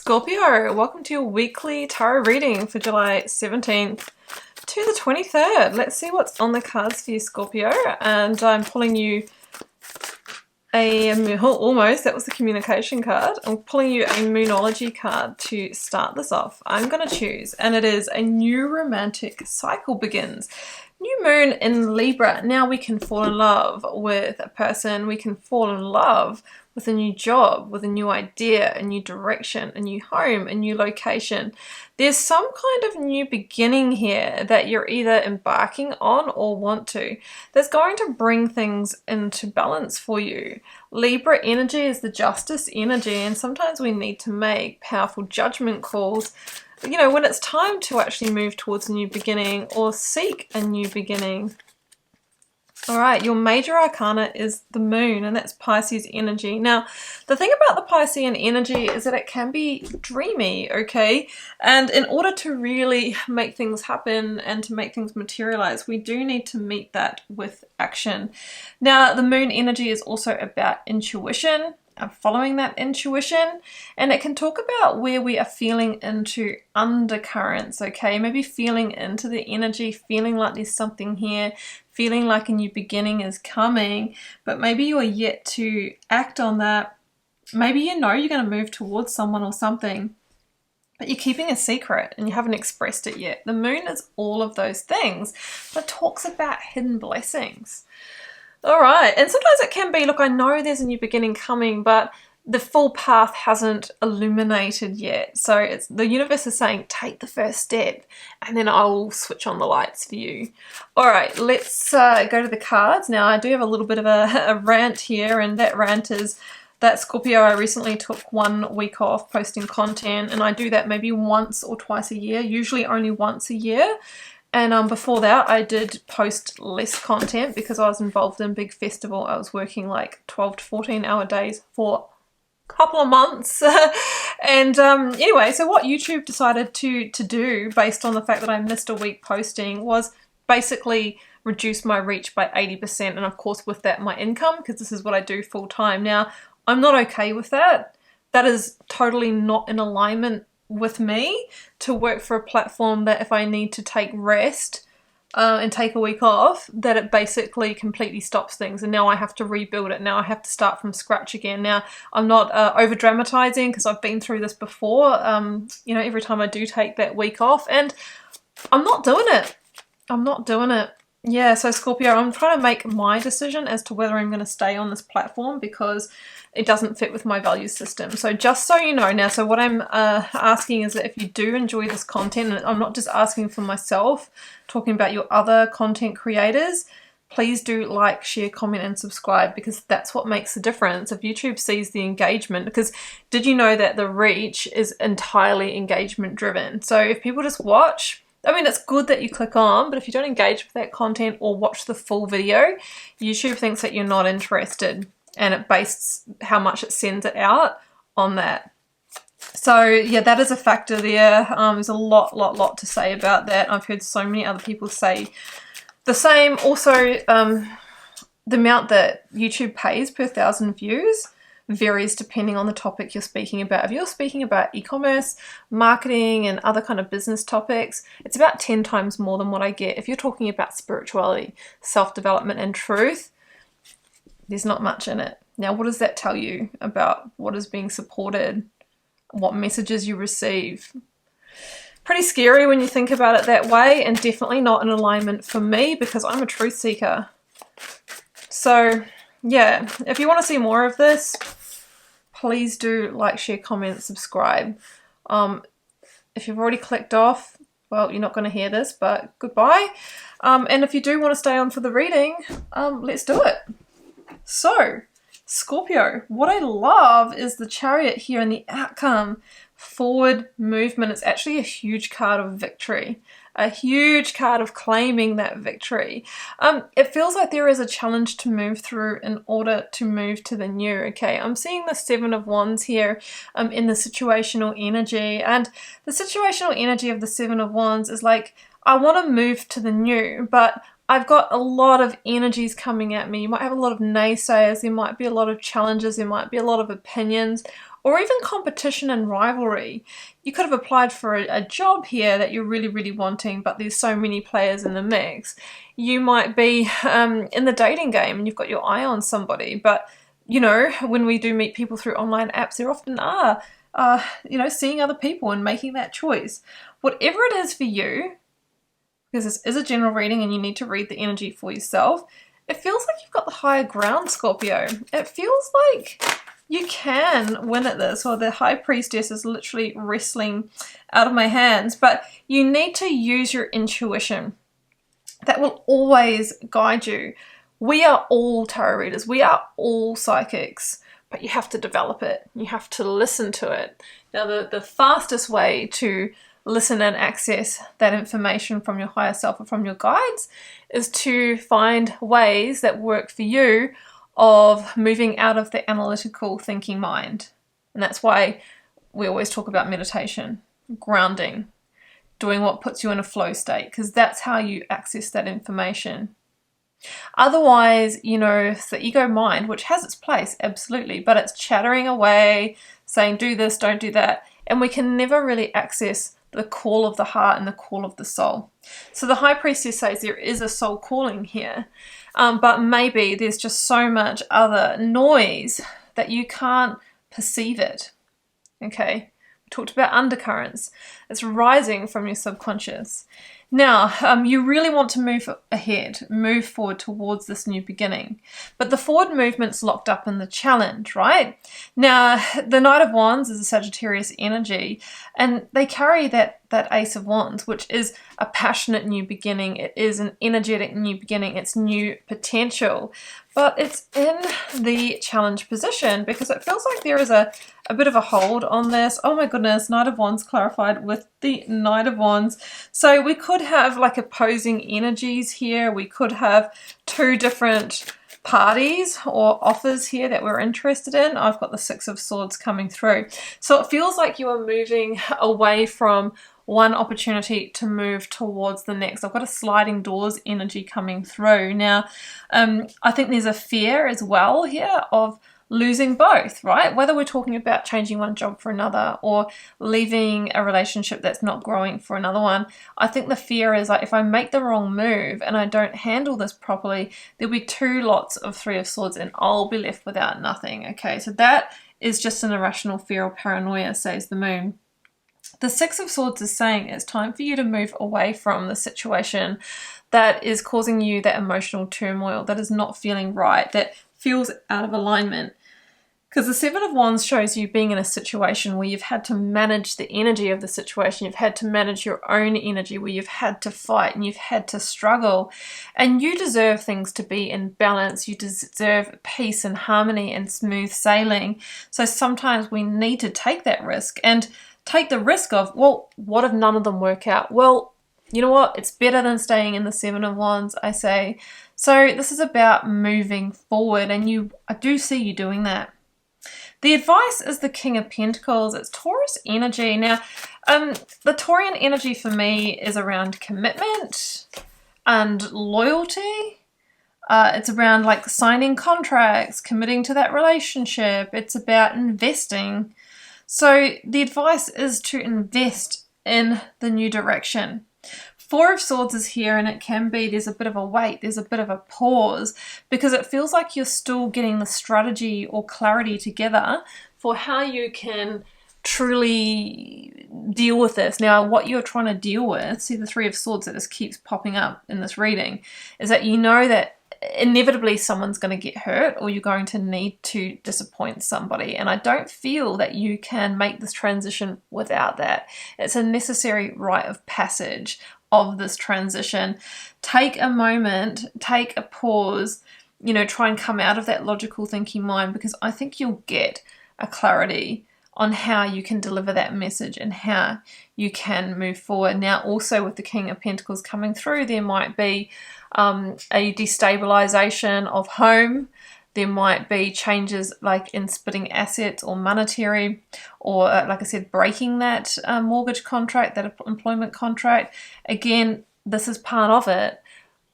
Scorpio, welcome to your weekly tarot reading for July 17th to the 23rd. Let's see what's on the cards for you, Scorpio. And I'm pulling you almost, that was the communication card. I'm pulling you a Moonology card to start this off. I'm going to choose, and it is a new romantic cycle begins. New moon in Libra. Now we can fall in love with a person. We can fall in love with a new job, with a new idea, a new direction, a new home, a new location. There's some kind of new beginning here that you're either embarking on or want to. That's going to bring things into balance for you. Libra energy is the justice energy, and sometimes we need to make powerful judgment calls, you know, when it's time to actually move towards a new beginning or seek a new beginning. All right, your major arcana is the moon, and that's Pisces energy. Now, the thing about the Piscean energy is that it can be dreamy, okay? And in order to really make things happen and to make things materialize, we do need to meet that with action. Now, the moon energy is also about intuition, following that intuition, and it can talk about where we are feeling into undercurrents, okay? Maybe feeling into the energy, feeling like there's something here, feeling like a new beginning is coming, but maybe you're yet to act on that. Maybe you know you're going to move towards someone or something, but you're keeping a secret and you haven't expressed it yet. The moon is all of those things, but it talks about hidden blessings. All right, and sometimes it can be, look, I know there's a new beginning coming, but the full path hasn't illuminated yet. So it's the universe is saying, take the first step, and then I'll switch on the lights for you. All right, let's go to the cards. Now, I do have a little bit of a rant here, and that rant is that, Scorpio, I recently took 1 week off posting content, and I do that maybe once or twice a year, usually only once a year. And before that, I did post less content because I was involved in a big festival. I was working like 12 to 14 hour days for a couple of months. And anyway, so what YouTube decided to do based on the fact that I missed a week posting was basically reduce my reach by 80%. And of course, with that, my income, because this is what I do full time. Now, I'm not okay with that. That is totally not in alignment with me to work for a platform that if I need to take rest and take a week off, that it basically completely stops things, and now I have to rebuild it. Now I have to start from scratch again. Now, I'm not over dramatizing because I've been through this before, you know, every time I do take that week off, and I'm not doing it. I'm not doing it. Yeah, so Scorpio, I'm trying to make my decision as to whether I'm going to stay on this platform because it doesn't fit with my value system. So just so you know now, so what I'm asking is that if you do enjoy this content, and I'm not just asking for myself, talking about your other content creators, please do like, share, comment, and subscribe, because that's what makes the difference. If YouTube sees the engagement, because did you know that the reach is entirely engagement driven? So if people just watch, I mean, it's good that you click on, but if you don't engage with that content or watch the full video, YouTube thinks that you're not interested, and it bases how much it sends it out on that. So yeah, that is a factor there. There's a lot to say about that. I've heard so many other people say the same. Also, the amount that YouTube pays per 1,000 views varies depending on the topic you're speaking about. If you're speaking about e-commerce, marketing, and other kind of business topics, it's about 10 times more than what I get. If you're talking about spirituality, self-development, and truth, there's not much in it. Now, what does that tell you about what is being supported, what messages you receive? Pretty scary when you think about it that way, and definitely not in alignment for me because I'm a truth seeker. So yeah, if you want to see more of this, please do like, share, comment, subscribe. If you've already clicked off, well, you're not going to hear this, but goodbye. And if you do want to stay on for the reading, let's do it. So, Scorpio, what I love is the Chariot here and the outcome, forward movement. It's actually a huge card of victory, a huge card of claiming that victory. It feels like there is a challenge to move through in order to move to the new, okay? I'm seeing the 7 of Wands here in the situational energy, and the situational energy of the 7 of Wands is like, I want to move to the new, but I've got a lot of energies coming at me. You might have a lot of naysayers, there might be a lot of challenges, there might be a lot of opinions, or even competition and rivalry. You could have applied for a job here that you're really, really wanting, but there's so many players in the mix. You might be in the dating game and you've got your eye on somebody, but you know, when we do meet people through online apps, there often are, you know, seeing other people and making that choice. Whatever it is for you, because this is a general reading and you need to read the energy for yourself, it feels like you've got the higher ground, Scorpio. It feels like you can win at this, or the High Priestess is literally wrestling out of my hands, but you need to use your intuition. That will always guide you. We are all tarot readers. We are all psychics, but you have to develop it. You have to listen to it. Now, the fastest way to listen and access that information from your higher self or from your guides is to find ways that work for you of moving out of the analytical thinking mind. And that's why we always talk about meditation, grounding, doing what puts you in a flow state, because that's how you access that information. Otherwise, you know, it's the ego mind, which has its place, absolutely, but it's chattering away, saying do this, don't do that, and we can never really access the call of the heart and the call of the soul. So the High Priestess says there is a soul calling here, but maybe there's just so much other noise that you can't perceive it. Okay, we talked about undercurrents. It's rising from your subconscious. Now, you really want to move ahead, move forward towards this new beginning. But the forward movement's locked up in the challenge, right? Now, the Knight of Wands is a Sagittarius energy, and they carry that Ace of Wands, which is a passionate new beginning. It is an energetic new beginning. It's new potential. But it's in the challenge position because it feels like there is a bit of a hold on this. Oh my goodness, Knight of Wands clarified with the Knight of Wands. So we could have like opposing energies here. We could have two different parties or offers here that we're interested in. I've got the Six of Swords coming through. So it feels like you are moving away from one opportunity to move towards the next. I've got a sliding doors energy coming through. Now, I think there's a fear as well here of losing both, right? Whether we're talking about changing one job for another or leaving a relationship that's not growing for another one, I think the fear is like, if I make the wrong move and I don't handle this properly, there'll be two lots of Three of Swords and I'll be left without nothing. Okay, so that is just an irrational fear or paranoia, says the moon. The Six of Swords is saying it's time for you to move away from the situation that is causing you that emotional turmoil, that is not feeling right, that feels out of alignment. Because the Seven of Wands shows you being in a situation where you've had to manage the energy of the situation, you've had to manage your own energy, where you've had to fight and you've had to struggle. And you deserve things to be in balance. You deserve peace and harmony and smooth sailing. So sometimes we need to take that risk and take the risk of, well, what if none of them work out? Well, you know what? It's better than staying in the Seven of Wands, I say. So this is about moving forward, and I do see you doing that. The advice is the King of Pentacles. It's Taurus energy. Now, the Taurian energy for me is around commitment and loyalty. It's around like signing contracts, committing to that relationship. It's about investing. So the advice is to invest in the new direction. Four of Swords is here, and it can be there's a bit of a wait, there's a bit of a pause, because it feels like you're still getting the strategy or clarity together for how you can truly deal with this. Now, what you're trying to deal with, see the Three of Swords that just keeps popping up in this reading, is that you know that inevitably someone's going to get hurt or you're going to need to disappoint somebody. And I don't feel that you can make this transition without that. It's a necessary rite of passage of this transition. Take a moment, take a pause, you know, try and come out of that logical thinking mind, because I think you'll get a clarity on how you can deliver that message and how you can move forward. Now, also with the King of Pentacles coming through, there might be a destabilization of home. There might be changes like in splitting assets or monetary, or like I said, breaking that mortgage contract, that employment contract. Again, this is part of it.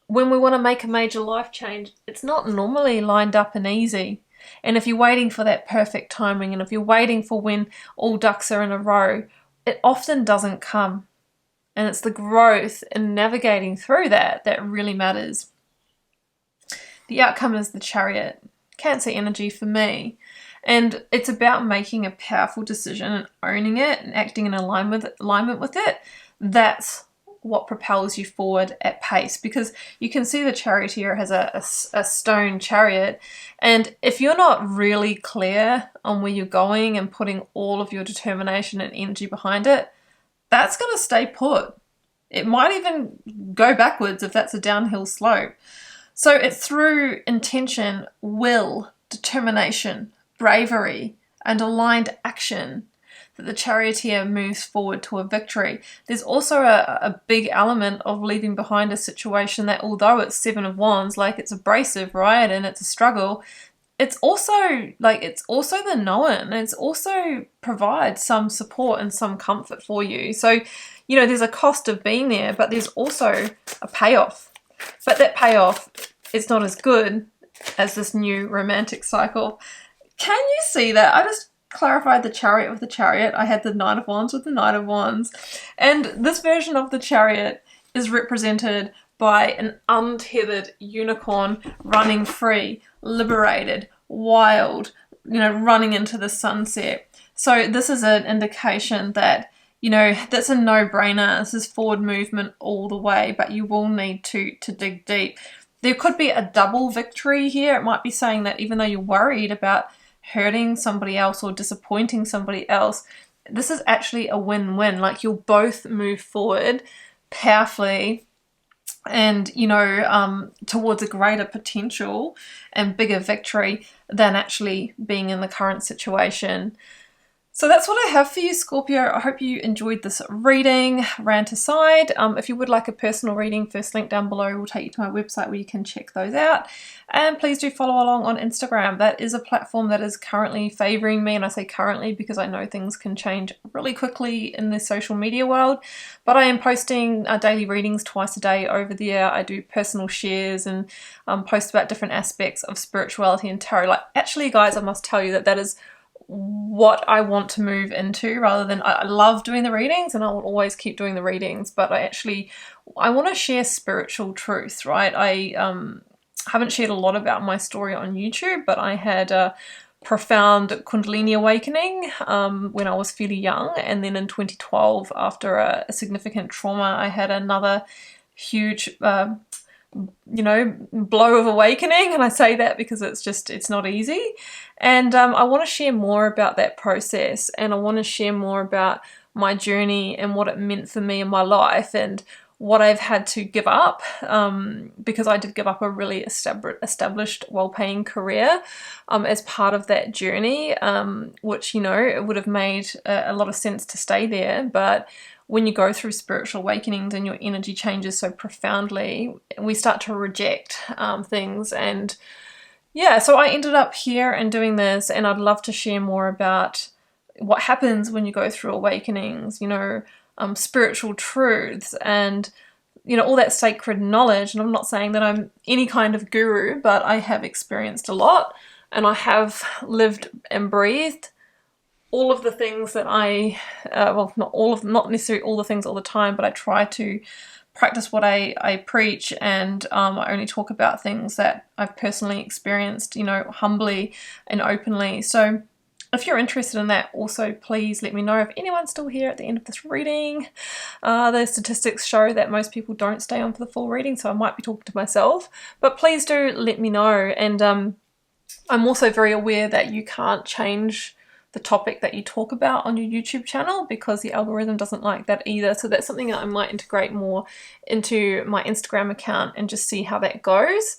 When we want to make a major life change, it's not normally lined up and easy. And if you're waiting for that perfect timing, and if you're waiting for when all ducks are in a row, it often doesn't come. And it's the growth in navigating through that that really matters. The outcome is the Chariot, Cancer energy for me. And it's about making a powerful decision and owning it and acting in alignment with it. That's what propels you forward at pace, because you can see the Charioteer has a stone chariot, and if you're not really clear on where you're going and putting all of your determination and energy behind it, that's going to stay put. It might even go backwards if that's a downhill slope. So it's through intention, will, determination, bravery, and aligned action that the Charioteer moves forward to a victory. There's also a big element of leaving behind a situation that, although it's Seven of Wands, like, it's abrasive, right, and it's a struggle, it's also the known. It's also provides some support and some comfort for you. So, you know, there's a cost of being there, but there's also a payoff. But that payoff is not as good as this new romantic cycle. Can you see that? I just clarified the Chariot with the Chariot. I had the Knight of Wands with the Knight of Wands. And this version of the Chariot is represented by an untethered unicorn running free, liberated, wild, you know, running into the sunset. So this is an indication that, you know, that's a no-brainer. This is forward movement all the way, but you will need to dig deep. There could be a double victory here. It might be saying that even though you're worried about hurting somebody else or disappointing somebody else, this is actually a win-win. Like, you'll both move forward powerfully and, you know, towards a greater potential and bigger victory than actually being in the current situation. So that's what I have for you, Scorpio. I hope you enjoyed this reading. Rant aside, if you would like a personal reading, first link down below will take you to my website where you can check those out. And please do follow along on Instagram. That is a platform that is currently favoring me, and I say currently because I know things can change really quickly in the social media world. But I am posting daily readings twice a day over there. I do personal shares and post about different aspects of spirituality and tarot. Like, actually, guys, I must tell you that is what I want to move into, rather than, I love doing the readings and I will always keep doing the readings, but I want to share spiritual truth, right? I haven't shared a lot about my story on YouTube, but I had a profound Kundalini awakening when I was fairly young, and then in 2012, after a significant trauma, I had another huge you know, blow of awakening. And I say that because it's not easy. And I want to share more about that process, and I want to share more about my journey and what it meant for me in my life and what I've had to give up, because I did give up a really established, well-paying career as part of that journey, which, you know, it would have made a lot of sense to stay there. But when you go through spiritual awakenings and your energy changes so profoundly, we start to reject things. And yeah, so I ended up here and doing this, and I'd love to share more about what happens when you go through awakenings, you know, spiritual truths and, you know, all that sacred knowledge. And I'm not saying that I'm any kind of guru, but I have experienced a lot, and I have lived and breathed all of the things that I, well, not necessarily all the things all the time, but I try to practice what I preach, and I only talk about things that I've personally experienced, you know, humbly and openly. So if you're interested in that, also please let me know. If anyone's still here at the end of this reading, the statistics show that most people don't stay on for the full reading, so I might be talking to myself, but please do let me know. And I'm also very aware that you can't change the topic that you talk about on your YouTube channel, because the algorithm doesn't like that either. So that's something that I might integrate more into my Instagram account and just see how that goes.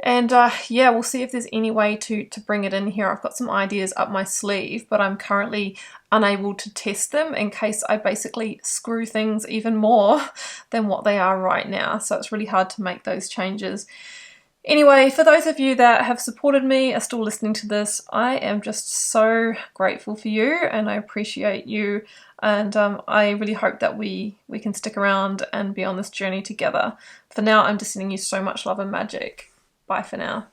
And yeah, we'll see if there's any way to bring it in here. I've got some ideas up my sleeve, but I'm currently unable to test them in case I basically screw things even more than what they are right now. So it's really hard to make those changes. Anyway, for those of you that have supported me, are still listening to this, I am just so grateful for you, and I appreciate you. And I really hope that we can stick around and be on this journey together. For now, I'm just sending you so much love and magic. Bye for now.